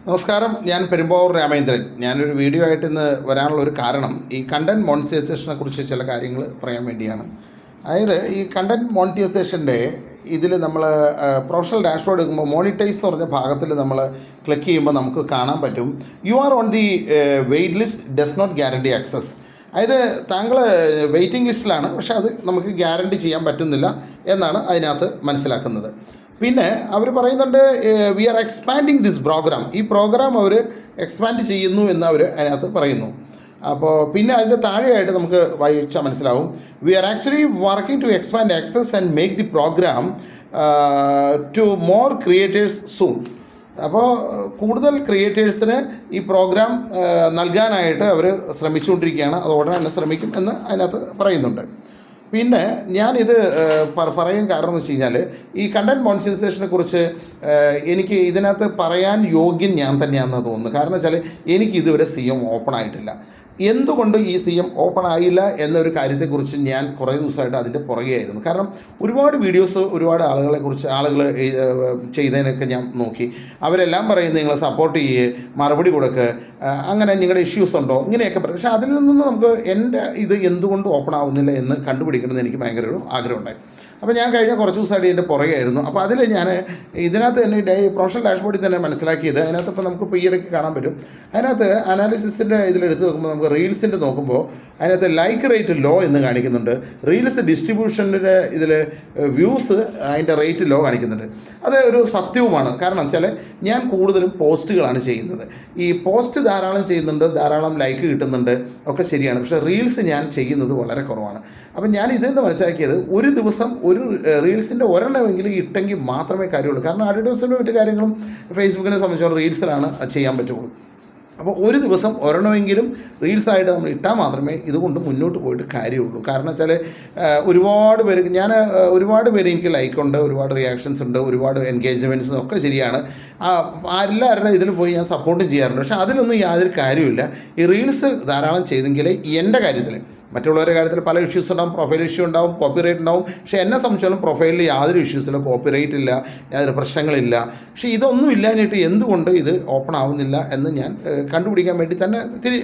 നമസ്കാരം, ഞാൻ പെരുമ്പാവൂർ രാമേന്ദ്രൻ. ഞാനൊരു വീഡിയോ ആയിട്ട് ഇന്ന് വരാനുള്ള ഒരു കാരണം ഈ കണ്ടൻറ് മോണിറ്റൈസേഷനെ കുറിച്ച് ചില കാര്യങ്ങൾ പറയാൻ വേണ്ടിയാണ്. അതായത് ഈ കണ്ടൻറ് മോണിറ്റൈസേഷൻ്റെ ഇതിൽ നമ്മൾ പ്രൊഫഷണൽ ഡാഷ്ബോർഡ് എടുക്കുമ്പോൾ മോണിറ്റൈസ് എന്ന് പറഞ്ഞ ഭാഗത്തിൽ നമ്മൾ ക്ലിക്ക് ചെയ്യുമ്പോൾ നമുക്ക് കാണാൻ പറ്റും you are on the wait list does not guarantee access. അതായത് താങ്കൾ വെയിറ്റിംഗ് ലിസ്റ്റിലാണ്, പക്ഷേ അത് നമുക്ക് ഗ്യാരണ്ടി ചെയ്യാൻ പറ്റുന്നില്ല എന്നാണ് അതിനകത്ത് മനസ്സിലാക്കുന്നത്. പിന്നെ അവർ പറയുന്നുണ്ട് we are expanding this program. ഈ പ്രോഗ്രാം അവർ എക്സ്പാൻഡ് ചെയ്യുന്നു എന്ന് അവർ അതിനകത്ത് പറയുന്നു. അപ്പോൾ പിന്നെ അതിൻ്റെ താഴെയായിട്ട് നമുക്ക് വായിച്ചാൽ മനസ്സിലാവും we are actually working to expand access and make the program to more creators soon. അപ്പോൾ കൂടുതൽ ക്രിയേറ്റേഴ്സിന് ഈ പ്രോഗ്രാം നൽകാനായിട്ട് അവർ ശ്രമിച്ചുകൊണ്ടിരിക്കുകയാണ്. അത് ഉടനെ തന്നെ ശ്രമിക്കും എന്ന് അതിനകത്ത് പറയുന്നുണ്ട്. പിന്നെ ഞാനിത് പറയാൻ കാരണം എന്ന് വെച്ച് കഴിഞ്ഞാൽ ഈ കണ്ടൻറ് മോണിറ്റൈസേഷനെ കുറിച്ച് എനിക്ക് ഇതിനകത്ത് പറയാൻ യോഗ്യൻ ഞാൻ തന്നെയാണെന്ന് തോന്നുന്നു. കാരണം വെച്ചാൽ എനിക്ക് ഇതുവരെ CM ഓപ്പൺ ആയിട്ടില്ല. എന്തുകൊണ്ട് ഈ CM ഓപ്പൺ ആയില്ല എന്നൊരു കാര്യത്തെക്കുറിച്ച് ഞാൻ കുറേ ദിവസമായിട്ട് അതിൻ്റെ പുറകെയായിരുന്നു. കാരണം ഒരുപാട് വീഡിയോസ് ഒരുപാട് ആളുകൾ ചെയ്തതിനൊക്കെ ഞാൻ നോക്കി. അവരെല്ലാം പറയുന്നത് നിങ്ങൾ സപ്പോർട്ട് ചെയ്യേ, മറുപടി കൊടുക്കുക, അങ്ങനെ നിങ്ങളുടെ ഇഷ്യൂസ് ഉണ്ടോ, ഇങ്ങനെയൊക്കെ പറയും. പക്ഷേ അതിൽ നിന്ന് നമുക്ക് എൻ്റെ ഇത് എന്തുകൊണ്ട് ഓപ്പൺ ആവുന്നില്ല എന്ന് കണ്ടുപിടിക്കണമെന്ന് എനിക്ക് ഭയങ്കര ഒരു ആഗ്രഹമുണ്ടായി. അപ്പോൾ ഞാൻ കഴിഞ്ഞ കുറച്ച് ദിവസമായിട്ട് ഇതിൻ്റെ പുറകെയായിരുന്നു. അപ്പോൾ അതിൽ ഞാൻ ഇതിനകത്ത് തന്നെ പ്രൊഫഷണൽ ഡാഷ്ബോർഡിൽ തന്നെ മനസ്സിലാക്കിയത് അതിനകത്ത് ഇപ്പോൾ നമുക്കിപ്പോൾ ഈ ഇടയ്ക്ക് കാണാൻ പറ്റും. അതിനകത്ത് അനാലിസിസിൻ്റെ ഇതിലെടുത്ത് നോക്കുമ്പോൾ നമുക്ക് റീൽസിൻ്റെ നോക്കുമ്പോൾ അതിനകത്ത് ലൈക്ക് റേറ്റ് ലോ എന്ന് കാണിക്കുന്നുണ്ട്. റീൽസ് ഡിസ്ട്രിബ്യൂഷൻ്റെ ഇതിൽ വ്യൂസ് അതിൻ്റെ റേറ്റ് ലോ കാണിക്കുന്നുണ്ട്. അത് ഒരു സത്യവുമാണ്. കാരണം വെച്ചാൽ ഞാൻ കൂടുതലും പോസ്റ്റുകളാണ് ചെയ്യുന്നത്. ഈ പോസ്റ്റ് ധാരാളം ചെയ്യുന്നുണ്ട്, ധാരാളം ലൈക്ക് കിട്ടുന്നുണ്ട്, ഒക്കെ ശരിയാണ്. പക്ഷേ റീൽസ് ഞാൻ ചെയ്യുന്നത് വളരെ കുറവാണ്. അപ്പം ഞാൻ ഇതെന്ന് മനസ്സിലാക്കിയത് ഒരു ദിവസം ഒരു റീൽസിൻ്റെ ഒരെണ്ണമെങ്കിലും ഇട്ടെങ്കിൽ മാത്രമേ കാര്യമുള്ളൂ. കാരണം അഡ്വർടൈസ്മെൻറ്റും മറ്റു കാര്യങ്ങളും ഫേസ്ബുക്കിനെ സംബന്ധിച്ചോളം റീൽസിലാണ് ചെയ്യാൻ പറ്റുള്ളൂ. അപ്പോൾ ഒരു ദിവസം ഒരെണ്ണമെങ്കിലും റീൽസായിട്ട് നമ്മൾ ഇട്ടാൽ മാത്രമേ ഇതുകൊണ്ട് മുന്നോട്ട് പോയിട്ട് കാര്യമുള്ളൂ. കാരണം വെച്ചാൽ ഒരുപാട് പേര് എനിക്ക് ലൈക്കുണ്ട്, ഒരുപാട് റിയാക്ഷൻസ് ഉണ്ട്, ഒരുപാട് എൻഗേജ്മെൻറ്റ്സും ഒക്കെ ശരിയാണ്. എല്ലാവരുടെ ഇതിൽ പോയി ഞാൻ സപ്പോർട്ടും ചെയ്യാറുണ്ട്. പക്ഷേ അതിലൊന്നും യാതൊരു കാര്യമില്ല. ഈ റീൽസ് ധാരാളം ചെയ്തെങ്കിലേ എൻ്റെ കാര്യത്തിൽ, മറ്റുള്ളവരുടെ കാര്യത്തിൽ പല ഇഷ്യൂസ് ഉണ്ടാവും, പ്രൊഫൈൽ ഇഷ്യൂ ഉണ്ടാവും, കോപ്പിറൈറ്റ് ഉണ്ടാവും. പക്ഷേ എന്നെ സംബന്ധിച്ചോളം പ്രൊഫൈലിൽ യാതൊരു ഇഷ്യൂസില്ല, കോപ്പിറൈറ്റ് ഇല്ല, യാതൊരു പ്രശ്നങ്ങളില്ല. പക്ഷേ ഇതൊന്നും ഇല്ലാഞ്ഞിട്ട് എന്തുകൊണ്ട് ഇത് ഓപ്പൺ ആവുന്നില്ല എന്ന് ഞാൻ കണ്ടുപിടിക്കാൻ വേണ്ടി തന്നെ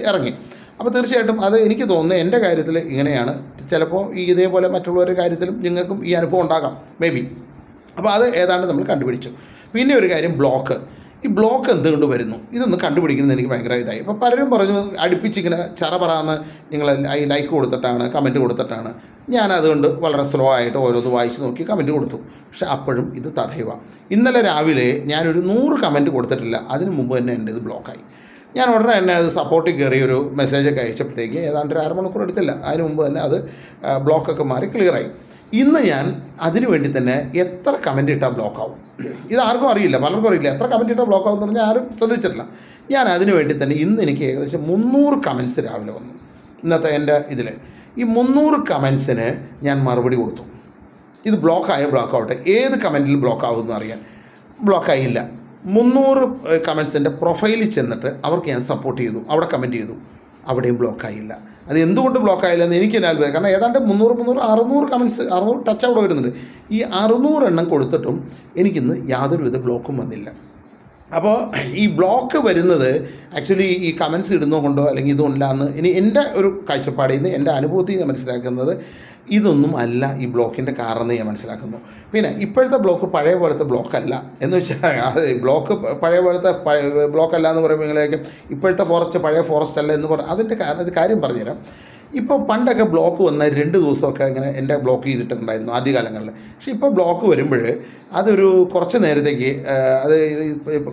ഇറങ്ങി. അപ്പോൾ തീർച്ചയായിട്ടും അത് എനിക്ക് തോന്നുന്നത് എൻ്റെ കാര്യത്തിൽ ഇങ്ങനെയാണ്. ചിലപ്പോൾ ഇതേപോലെ മറ്റുള്ളവരുടെ കാര്യത്തിലും നിങ്ങൾക്കും ഈ അനുഭവം ഉണ്ടാകാം, മേ ബി. അപ്പോൾ അത് ഏതാണ്ട് നമ്മൾ കണ്ടുപിടിച്ചു. പിന്നെ ഒരു കാര്യം, ഈ ബ്ലോക്ക് എന്തുകൊണ്ട് വരുന്നു, ഇതൊന്ന് കണ്ടുപിടിക്കുന്നത് എനിക്ക് ഭയങ്കര ഇതായി. അപ്പോൾ പലരും പറഞ്ഞു അടുപ്പിച്ചിങ്ങനെ ചറപറാന്ന് നിങ്ങൾ ലൈക്ക് കൊടുത്തിട്ടാണ്, കമൻറ്റ് കൊടുത്തിട്ടാണ്. ഞാൻ അതുകൊണ്ട് വളരെ സ്ലോ ആയിട്ട് ഓരോന്ന് വായിച്ച് നോക്കി കമൻറ്റ് കൊടുത്തു. പക്ഷേ അപ്പോഴും ഇത് തടയുക. ഇന്നലെ രാവിലെ ഞാനൊരു 100 കമൻറ്റ് കൊടുത്തിട്ടില്ല. അതിന് മുമ്പ് തന്നെ എൻ്റെ ഇത് ബ്ലോക്കായി. ഞാൻ ഉടനെ തന്നെ അത് സപ്പോർട്ടിൽ കയറി ഒരു മെസ്സേജൊക്കെ അയച്ചപ്പോഴത്തേക്ക് ഏതാണ്ട് ഒരു അരമണിക്കൂർ എടുത്തില്ല. അതിന് മുമ്പ് തന്നെ അത് ബ്ലോക്കൊക്കെ മാറി ക്ലിയറായി. ഇന്ന് ഞാൻ അതിനു വേണ്ടി തന്നെ എത്ര കമൻറ്റ് ഇട്ടാൽ ബ്ലോക്കാവും, ഇതാർക്കും അറിയില്ല, പലർക്കും അറിയില്ല. എത്ര കമൻറ്റ് ഇട്ടാൽ ബ്ലോക്കാവും എന്ന് പറഞ്ഞാൽ ആരും ശ്രദ്ധിച്ചിട്ടില്ല. ഞാൻ അതിനു വേണ്ടി തന്നെ ഇന്ന് എനിക്ക് ഏകദേശം 300 കമൻറ്റ്സ് രാവിലെ വന്നു. ഇന്നത്തെ എൻ്റെ ഇതിൽ ഈ 300 കമൻറ്റ്സിന് ഞാൻ മറുപടി കൊടുത്തു. ഇത് ബ്ലോക്കാവട്ടെ, ഏത് കമൻറ്റിൽ ബ്ലോക്കാവുമെന്ന് അറിയാൻ. ബ്ലോക്കായില്ല. 300 കമൻറ്റ്സിൻ്റെ പ്രൊഫൈലിൽ ചെന്നിട്ട് അവർക്ക് ഞാൻ സപ്പോർട്ട് ചെയ്തു, അവിടെ കമൻറ്റ് ചെയ്തു, അവിടെയും ബ്ലോക്കായില്ല. അത് എന്തുകൊണ്ട് ബ്ലോക്കായില്ല എന്ന് എനിക്ക് തന്നെ അത്ഭുതം. കാരണം ഏതാണ്ട് 600 കമൻറ്റ്സ്, 600 ടച്ച് അവിടെ വരുന്നുണ്ട്. ഈ 600 എണ്ണം കൊടുത്തിട്ടും എനിക്കിന്ന് യാതൊരുവിധ ബ്ലോക്കും വന്നില്ല. അപ്പോൾ ഈ ബ്ലോക്ക് വരുന്നത് ആക്ച്വലി ഈ കമൻറ്റ്സ് ഇടുന്നതുകൊണ്ടോ അല്ലെങ്കിൽ ഇതൊന്നില്ലാന്ന് എൻ്റെ ഒരു കാഴ്ചപ്പാടിൽ നിന്ന്, എൻ്റെ അനുഭവത്തിൽ നിന്ന് മനസ്സിലാക്കുന്നത് ഇതൊന്നും അല്ല ഈ ബ്ലോക്കിൻ്റെ കാരണം ഞാൻ മനസ്സിലാക്കുന്നു. പിന്നെ ഇപ്പോഴത്തെ ബ്ലോക്ക് പഴയ പോലത്തെ ബ്ലോക്കല്ല എന്ന് വെച്ചാൽ, അത് ബ്ലോക്ക് പഴയ പോലത്തെ ബ്ലോക്കല്ല എന്ന് പറയുമ്പോഴേക്കും ഇപ്പോഴത്തെ ഫോറസ്റ്റ് പഴയ ഫോറസ്റ്റ് അല്ല എന്ന് അതിൻ്റെ കാര്യം പറഞ്ഞുതരാം. ഇപ്പോൾ പണ്ടൊക്കെ ബ്ലോക്ക് വന്നാൽ 2 ദിവസമൊക്കെ ഇങ്ങനെ എൻ്റെ ബ്ലോക്ക് ചെയ്തിട്ടുണ്ടായിരുന്നു ആദ്യകാലങ്ങളിൽ. പക്ഷേ ഇപ്പോൾ ബ്ലോക്ക് വരുമ്പോൾ അതൊരു കുറച്ച് നേരത്തേക്ക്, അത്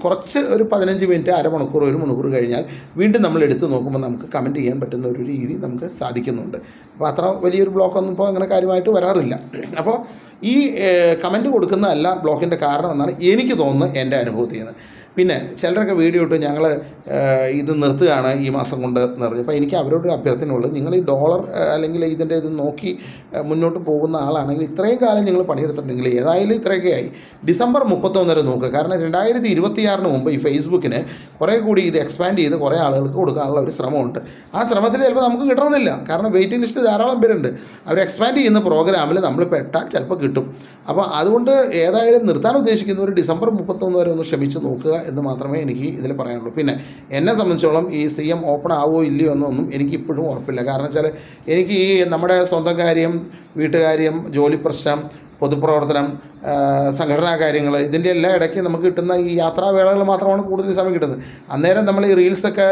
കുറച്ച് ഒരു 15 മിനിറ്റ്, അരമണിക്കൂർ, 1 മണിക്കൂർ കഴിഞ്ഞാൽ വീണ്ടും നമ്മൾ എടുത്ത് നോക്കുമ്പോൾ നമുക്ക് കമൻറ്റ് ചെയ്യാൻ പറ്റുന്ന ഒരു രീതി നമുക്ക് സാധിക്കുന്നുണ്ട്. അപ്പോൾ അത്ര വലിയൊരു ബ്ലോക്കൊന്നും ഇപ്പോൾ അങ്ങനെ കാര്യമായിട്ട് വരാറില്ല. അപ്പോൾ ഈ കമൻറ്റ് കൊടുക്കുന്നതല്ല ബ്ലോക്കിൻ്റെ കാരണം എന്നാണ് എനിക്ക് തോന്നുന്നത്, എൻ്റെ അനുഭവത്തിൽ നിന്ന്. പിന്നെ ചിലരൊക്കെ വീഡിയോ ഇട്ട് ഞങ്ങൾ ഇത് നിർത്തുകയാണ് ഈ മാസം കൊണ്ട് എന്ന് പറഞ്ഞു. അപ്പോൾ എനിക്ക് അവരോടൊരു അഭ്യർത്ഥനയുള്ളൂ, നിങ്ങൾ ഈ ഡോളർ അല്ലെങ്കിൽ ഇതിൻ്റെ ഇത് നോക്കി മുന്നോട്ട് പോകുന്ന ആളാണെങ്കിൽ ഇത്രയും കാലം നിങ്ങൾ പണിയെടുത്തിട്ടുണ്ടെങ്കിൽ ഏതായാലും ഇത്രയൊക്കെ ആയി, ഡിസംബർ 31 വരെ നോക്കുക. കാരണം 2026 മുമ്പ് ഈ ഫേസ്ബുക്കിന് കുറേ കൂടി ഇത് എക്സ്പാൻഡ് ചെയ്ത് കുറേ ആളുകൾക്ക് കൊടുക്കാനുള്ള ഒരു ശ്രമമുണ്ട്. ആ ശ്രമത്തിൽ ചിലപ്പോൾ നമുക്ക് കിട്ടണമെന്നില്ല. കാരണം വെയിറ്റിംഗ് ലിസ്റ്റ് ധാരാളം പേരുണ്ട്. അവർ എക്സ്പാൻഡ് ചെയ്യുന്ന പ്രോഗ്രാമിൽ നമ്മൾ പെട്ടാൽ ചിലപ്പോൾ കിട്ടും. അപ്പോൾ അതുകൊണ്ട് ഏതായാലും നിർത്താൻ ഉദ്ദേശിക്കുന്നവർ ഡിസംബർ 31 വരെ ഒന്ന് ക്ഷമിച്ച് നോക്കുക എന്ന് മാത്രമേ എനിക്ക് ഇതിൽ പറയാനുള്ളൂ. പിന്നെ എന്നെ സംബന്ധിച്ചോളം ഈ CM ഓപ്പൺ ആവുമോ ഇല്ലയോ എന്നൊന്നും എനിക്ക് ഇപ്പോഴും ഉറപ്പില്ല. കാരണം വെച്ചാൽ എനിക്ക് ഈ നമ്മുടെ സ്വന്തം കാര്യം, വീട്ടുകാര്യം, ജോലി പ്രശ്നം, പൊതുപ്രവർത്തനം, സംഘടനാ കാര്യങ്ങൾ, ഇതിൻ്റെ എല്ലാ ഇടയ്ക്ക് നമുക്ക് കിട്ടുന്ന ഈ യാത്രാവേളകൾ മാത്രമാണ് കൂടുതൽ സമയം കിട്ടുന്നത്. അന്നേരം നമ്മൾ ഈ റീൽസൊക്കെ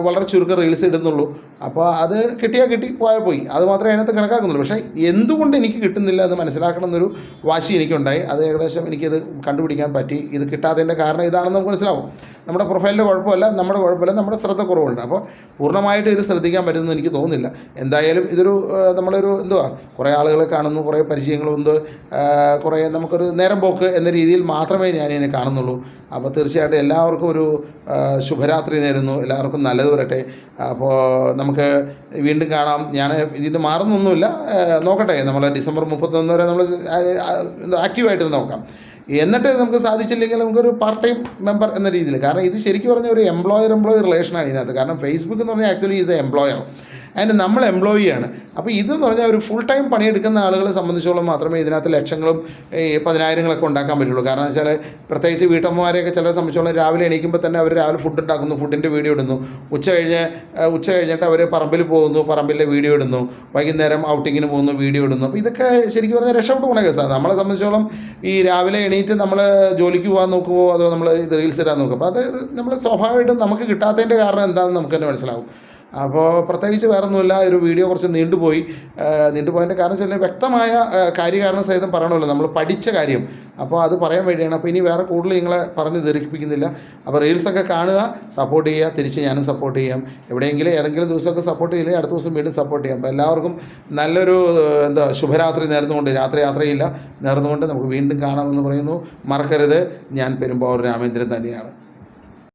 വളരെ ചുരുക്കം റീൽസ് ഇടുന്നുള്ളൂ. അപ്പോൾ അത് കിട്ടിയാൽ കിട്ടി, പോയാൽ പോയി, അത് മാത്രമേ അതിനകത്ത് കണക്കാക്കുന്നുള്ളൂ. പക്ഷേ എന്തുകൊണ്ട് എനിക്ക് കിട്ടുന്നില്ല എന്ന് മനസ്സിലാക്കണം എന്നൊരു വാശി എനിക്കുണ്ടായി. അത് ഏകദേശം എനിക്കത് കണ്ടുപിടിക്കാൻ പറ്റി. ഇത് കിട്ടാത്തതിൻ്റെ കാരണം ഇതാണെന്ന് നമുക്ക് മനസ്സിലാവും. നമ്മുടെ പ്രൊഫൈലിൻ്റെ കുഴപ്പമല്ല, നമ്മുടെ കുഴപ്പമില്ല, നമ്മുടെ ശ്രദ്ധ കുറവുണ്ട്. അപ്പോൾ പൂർണ്ണമായിട്ട് ഇത് ശ്രദ്ധിക്കാൻ പറ്റുമെന്ന് എനിക്ക് തോന്നുന്നില്ല. എന്തായാലും ഇതൊരു നമ്മളൊരു കുറേ ആളുകളെ കാണുന്നു, കുറേ പരിചയങ്ങളുണ്ട്, കുറേ നമുക്കൊരു നേരം പോക്ക് എന്ന രീതിയിൽ മാത്രമേ ഞാനിതിനെ കാണുന്നുള്ളൂ. അപ്പോൾ തീർച്ചയായിട്ടും എല്ലാവർക്കും ഒരു ശുഭരാത്രി നേരുന്നു. എല്ലാവർക്കും നല്ലത് വരട്ടെ. അപ്പോൾ നമുക്ക് വീണ്ടും കാണാം. ഞാൻ ഇതിന് മാറുന്നൊന്നുമില്ല, നോക്കട്ടെ. നമ്മൾ ഡിസംബർ 31 വരെ നമ്മൾ ആക്റ്റീവായിട്ട് നോക്കാം. എന്നിട്ട് നമുക്ക് സാധിച്ചില്ലെങ്കിൽ നമുക്കൊരു പാർട്ട് ടൈം മെമ്പർ എന്ന രീതിയിൽ. കാരണം ഇത് ശരിക്കും പറഞ്ഞാൽ ഒരു എംപ്ലോയർ റിലേഷനാണ് ഇതിനകത്ത്. കാരണം ഫേസ്ബുക്ക് എന്ന് പറഞ്ഞാൽ ആക്ച്വലി ഈസ് എ എംപ്ലോയർ, അതിന് നമ്മൾ എംപ്ലോയിയാണ്. അപ്പോൾ ഇതെന്ന് പറഞ്ഞാൽ ഒരു ഫുൾ ടൈം പണിയെടുക്കുന്ന ആളുകളെ സംബന്ധിച്ചോളം മാത്രമേ ഇതിനകത്ത് ലക്ഷങ്ങളും 10,000-ങ്ങളൊക്കെ ഉണ്ടാക്കാൻ പറ്റുള്ളൂ. കാരണം വെച്ചാൽ പ്രത്യേകിച്ച് വീട്ടമ്മമാരെയൊക്കെ ചിലരെ സംബന്ധിച്ചോളം രാവിലെ എണീക്കുമ്പോൾ തന്നെ അവർ രാവിലെ ഫുഡ് ഉണ്ടാക്കുന്നു, ഫുഡിൻ്റെ വീഡിയോ ഇടുന്നു, ഉച്ച കഴിഞ്ഞിട്ട് അവർ പറമ്പിൽ പോകുന്നു, പറമ്പിലെ വീഡിയോ ഇടുന്നു, വൈകുന്നേരം ഔട്ടിങ്ങിന് പോകുന്നു, വീഡിയോ ഇടുന്നു. അപ്പോൾ ഇതൊക്കെ ശരിക്കും പറഞ്ഞാൽ രക്ഷപ്പെട്ട് പോകണ കേസാണ്. നമ്മളെ സംബന്ധിച്ചോളം ഈ രാവിലെ എണീറ്റ് നമ്മൾ ജോലിക്ക് പോകാൻ നോക്കുമോ അതോ നമ്മൾ ഇത് റീൽസ് ഇടാൻ നോക്കും. അപ്പോൾ അത് നമ്മൾ സ്വാഭാവികമായിട്ടും നമുക്ക് കിട്ടാത്തതിൻ്റെ കാരണം എന്താണെന്ന് നമുക്ക് തന്നെ മനസ്സിലാവും. അപ്പോൾ പ്രത്യേകിച്ച് വേറൊന്നുമില്ല. ഒരു വീഡിയോ കുറച്ച് നീണ്ടുപോയതിൻ്റെ കാരണം വെച്ചാൽ വ്യക്തമായ കാര്യകാരണ സഹിതം പറയണമല്ലോ, നമ്മൾ പഠിച്ച കാര്യം. അപ്പോൾ അത് പറയാൻ വേണ്ടിയാണ്. അപ്പോൾ ഇനി വേറെ കൂടുതൽ നിങ്ങളെ പറഞ്ഞ് ധരിപ്പിക്കുന്നില്ല. അപ്പോൾ റീൽസൊക്കെ കാണുക, സപ്പോർട്ട് ചെയ്യുക, തിരിച്ച് ഞാനും സപ്പോർട്ട് ചെയ്യാം. എവിടെയെങ്കിലും ഏതെങ്കിലും ദിവസമൊക്കെ സപ്പോർട്ട് ചെയ്യില്ലെങ്കിൽ അടുത്ത ദിവസം വീണ്ടും സപ്പോർട്ട് ചെയ്യാം. അപ്പോൾ എല്ലാവർക്കും നല്ലൊരു ശുഭരാത്രി നേർന്നുകൊണ്ട്, രാത്രി യാത്രയില്ല നേർന്നുകൊണ്ട് നമുക്ക് വീണ്ടും കാണാമെന്ന് പറയുന്നു. മറക്കരുത്, ഞാൻ പെരുമ്പാവൂർ രാമേന്ദ്രൻ തന്നെയാണ്.